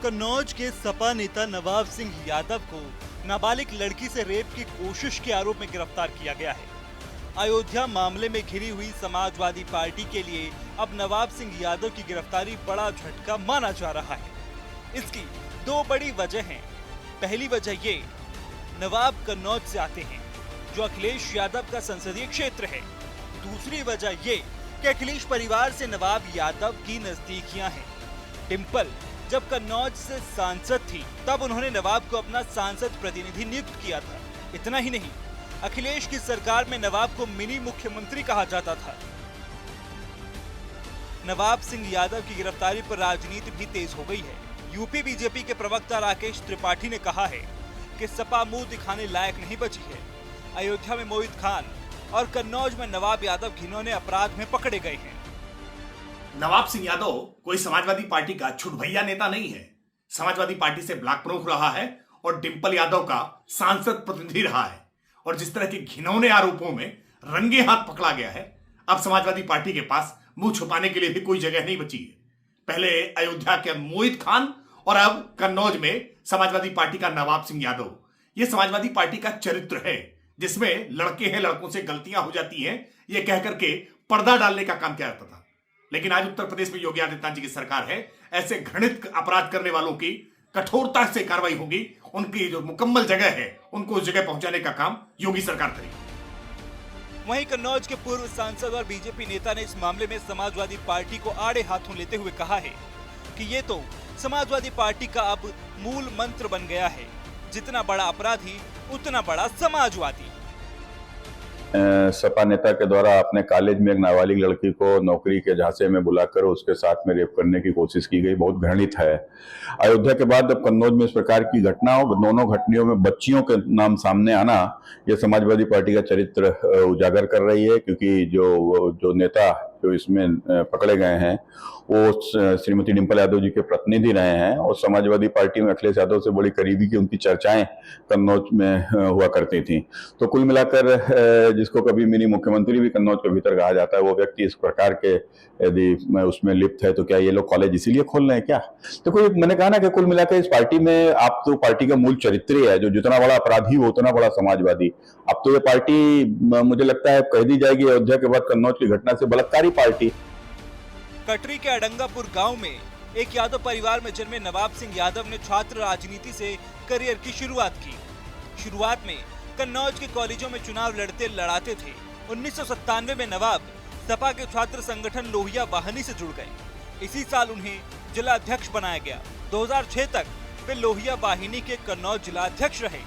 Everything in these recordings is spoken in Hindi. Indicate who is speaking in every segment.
Speaker 1: कन्नौज के सपा नेता नवाब सिंह यादव को नाबालिग लड़की से रेप की कोशिश के आरोप में गिरफ्तार किया गया है। अयोध्या मामले में घिरी हुई समाजवादी पार्टी के लिए अब नवाब सिंह यादव की गिरफ्तारी बड़ा झटका माना जा रहा है। इसकी दो बड़ी वजह हैं। पहली वजह ये, नवाब कन्नौज से आते हैं जो अखिलेश यादव का संसदीय क्षेत्र है। दूसरी वजह ये कि अखिलेश परिवार से नवाब यादव की नजदीकियां हैं। डिंपल जब कन्नौज से सांसद थी तब उन्होंने नवाब को अपना सांसद प्रतिनिधि नियुक्त किया था। इतना ही नहीं, अखिलेश की सरकार में नवाब को मिनी मुख्यमंत्री कहा जाता था। नवाब सिंह यादव की गिरफ्तारी पर राजनीति भी तेज हो गई है। यूपी बीजेपी के प्रवक्ता राकेश त्रिपाठी ने कहा है कि सपा मुंह दिखाने लायक नहीं बची है। अयोध्या में मोहित खान और कन्नौज में नवाब यादव घिनौने अपराध में पकड़े गए हैं।
Speaker 2: नवाब सिंह यादव कोई समाजवादी पार्टी का छुटभैया नेता नहीं है। समाजवादी पार्टी से ब्लॉक प्रमुख रहा है और डिंपल यादव का सांसद प्रतिनिधि रहा है। और जिस तरह के घिनौने आरोपों में रंगे हाथ पकड़ा गया है, अब समाजवादी पार्टी के पास मुंह छुपाने के लिए भी कोई जगह नहीं बची है। पहले अयोध्या के मोहित खान और अब कन्नौज में समाजवादी पार्टी का नवाब सिंह यादव। यह समाजवादी पार्टी का चरित्र है जिसमें लड़के हैं, लड़कों से गलतियां हो जाती हैं, यह कहकर के पर्दा डालने का काम किया जाता था। लेकिन आज उत्तर प्रदेश में योगी आदित्यनाथ जी की सरकार है। ऐसे घृणित अपराध करने वालों की कठोरता से कार्रवाई होगी। उनकी जो मुकम्मल जगह है उनको उस जगह पहुंचाने का काम योगी सरकार करेगी।
Speaker 1: वहीं कन्नौज के पूर्व सांसद और बीजेपी नेता ने इस मामले में समाजवादी पार्टी को आड़े हाथों लेते हुए कहा है कि ये तो समाजवादी पार्टी का अब मूल मंत्र बन गया है, जितना बड़ा अपराधी उतना बड़ा समाजवादी।
Speaker 3: सपा नेता के द्वारा अपने कॉलेज में एक नाबालिग लड़की को नौकरी के झांसे में बुलाकर उसके साथ में रेप करने की कोशिश की गई, बहुत घृणित है। अयोध्या के बाद अब कन्नौज में इस प्रकार की घटना हो, दोनों घटनाओं में बच्चियों के नाम सामने आना, यह समाजवादी पार्टी का चरित्र उजागर कर रही है। क्योंकि जो नेता जो इसमें पकड़े गए हैं वो श्रीमती डिंपल यादव जी के प्रतिनिधि रहे हैं और समाजवादी पार्टी में अखिलेश यादव से बड़ी करीबी की उनकी चर्चाएं कन्नौज में हुआ करती थी। तो कुल मिलाकर जिसको कभी मिनी मुख्यमंत्री भी कन्नौज के भीतर कहा जाता है, वो व्यक्ति इस प्रकार के यदि उसमें लिप्त है तो क्या ये लोग कॉलेज इसीलिए खोल रहे हैं क्या? तो कोई मैंने कहा ना कि कुल मिलाकर इस पार्टी में आप तो पार्टी का मूल चरित्र ही है, जो जितना बड़ा अपराधी वो उतना बड़ा समाजवादी। अब तो ये पार्टी मुझे लगता है कह दी जाएगी अयोध्या के बाद कन्नौज की घटना से बलात्कारी पार्टी।
Speaker 1: कटरी के अडंगापुर गांव में एक यादव परिवार में जन्मे नवाब सिंह यादव ने छात्र राजनीति से करियर की शुरुआत की। शुरुआत में कन्नौज के कॉलेजों में चुनाव लड़ाते थे। 1997 में नवाब सपा के छात्र संगठन लोहिया वाहिनी से जुड़ गए। इसी साल उन्हें जिला अध्यक्ष बनाया गया। 2006 तक वे लोहिया वाहिनी के कन्नौज जिला अध्यक्ष रहे।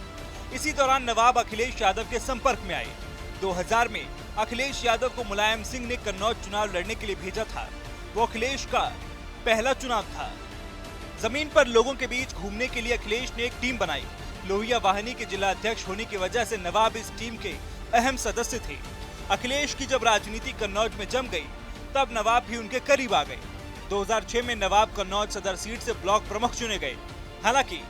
Speaker 1: इसी दौरान नवाब अखिलेश यादव के संपर्क में आए। 2000 में अखिलेश यादव को मुलायम सिंह ने कन्नौज चुनाव लड़ने के लिए भेजा था। वो अखिलेश का पहला चुनाव था। जमीन पर लोगों के बीच घूमने के लिए अखिलेश ने एक टीम बनाई। लोहिया वाहिनी के जिला अध्यक्ष होने की वजह से नवाब इस टीम के अहम सदस्य थे। अखिलेश की जब राजनीति कन्नौज में जम गई तब नवाब भी उनके करीब आ गए। 2006 में नवाब कन्नौज सदर सीट से ब्लॉक प्रमुख चुने गए। हालांकि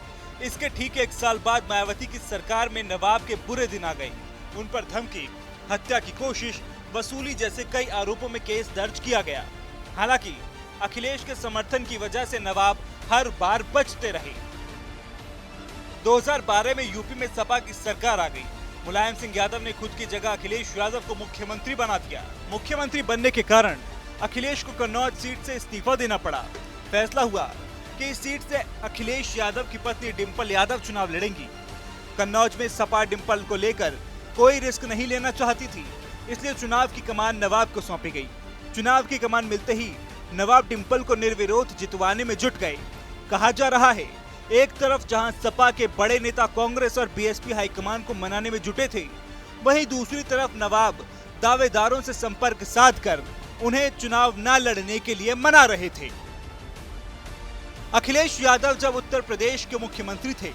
Speaker 1: इसके ठीक एक साल बाद मायावती की सरकार में नवाब के बुरे दिन आ गए। उन पर धमकी, हत्या की कोशिश, वसूली जैसे कई आरोपों में केस दर्ज किया गया। हालांकि अखिलेश के समर्थन की वजह से नवाब हर बार बचते रहे। 2012 में यूपी में सपा की सरकार आ गई। मुलायम सिंह यादव ने खुद की जगह अखिलेश यादव को मुख्यमंत्री बना दिया। मुख्यमंत्री बनने के कारण अखिलेश को कन्नौज सीट से इस्तीफा देना पड़ा। फैसला हुआ कि इस सीट से अखिलेश यादव की पत्नी डिंपल यादव चुनाव लड़ेंगी। कन्नौज में सपा डिंपल को लेकर कोई रिस्क नहीं लेना चाहती थी, इसलिए चुनाव की कमान नवाब को सौंपी गई। चुनाव की कमान मिलते ही नवाब डिंपल को निर्विरोध जितवाने में जुट गए। कहा जा रहा है, एक तरफ जहां सपा के बड़े नेता कांग्रेस और बीएसपी हाईकमान को मनाने में जुटे थे, वहीं दूसरी तरफ नवाब दावेदारों से संपर्क साधकर उन्हें चुनाव न लड़ने के लिए मना रहे थे। अखिलेश यादव जब उत्तर प्रदेश के मुख्यमंत्री थे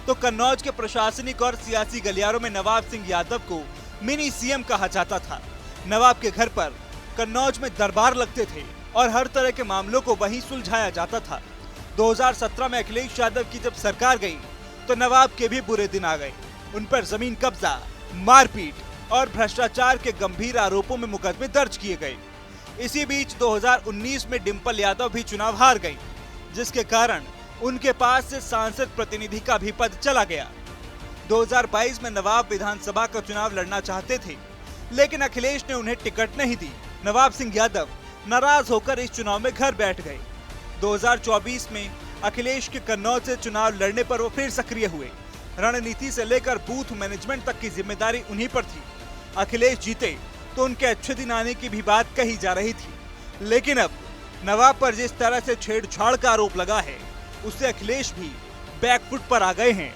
Speaker 1: तो कन्नौज के प्रशासनिक और सियासी गलियारों में नवाब सिंह यादव को मिनी सीएम कहा जाता था। नवाब के घर पर कन्नौज में दरबार लगते थे और हर तरह के मामलों को वहीं सुलझाया जाता था। 2017 में अखिलेश यादव की जब सरकार गई तो नवाब के भी बुरे दिन आ गए। उन पर जमीन कब्जा, मारपीट और भ्रष्टाचार के गंभीर आरोपों में मुकदमे दर्ज किए गए। इसी बीच 2019 में डिंपल यादव भी चुनाव हार गई, जिसके कारण उनके पास से सांसद प्रतिनिधि का भी पद चला गया। 2022 में नवाब विधानसभा का चुनाव लड़ना चाहते थे, लेकिन अखिलेश ने उन्हें टिकट नहीं दी। नवाब सिंह यादव नाराज होकर इस चुनाव में घर बैठ गए। 2024 में अखिलेश के कन्नौज से चुनाव लड़ने पर वो फिर सक्रिय हुए। रणनीति से लेकर बूथ मैनेजमेंट तक की जिम्मेदारी उन्हीं पर थी। अखिलेश जीते तो उनके अच्छे दिन आने की भी बात कही जा रही थी, लेकिन अब नवाब पर जिस तरह से छेड़छाड़ का आरोप लगा है, उससे अखिलेश भी बैकफुट पर आ गए हैं।